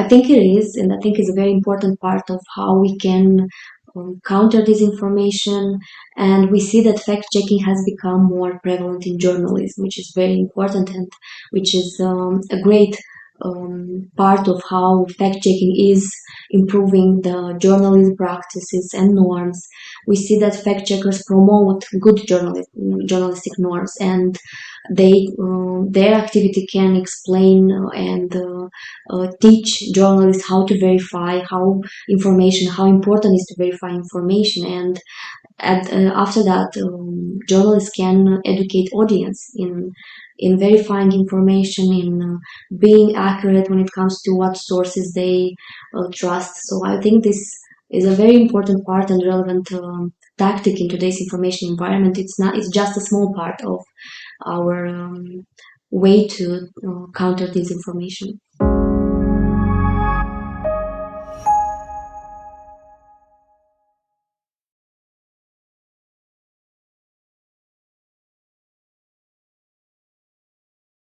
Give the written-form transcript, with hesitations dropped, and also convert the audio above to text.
think it is, and I think it's a very important part of how we can counter disinformation. And we see that fact-checking has become more prevalent in journalism, which is very important, and which is a great part of how fact-checking is improving the journalism practices and norms. We see that fact-checkers promote good journalistic norms, and their activity can explain and teach journalists how to verify how important is to verify information. And after that, journalists can educate audience in verifying information, in being accurate when it comes to what sources they trust. So I think this is a very important part and relevant tactic in today's information environment. It's just a small part of our way to counter disinformation.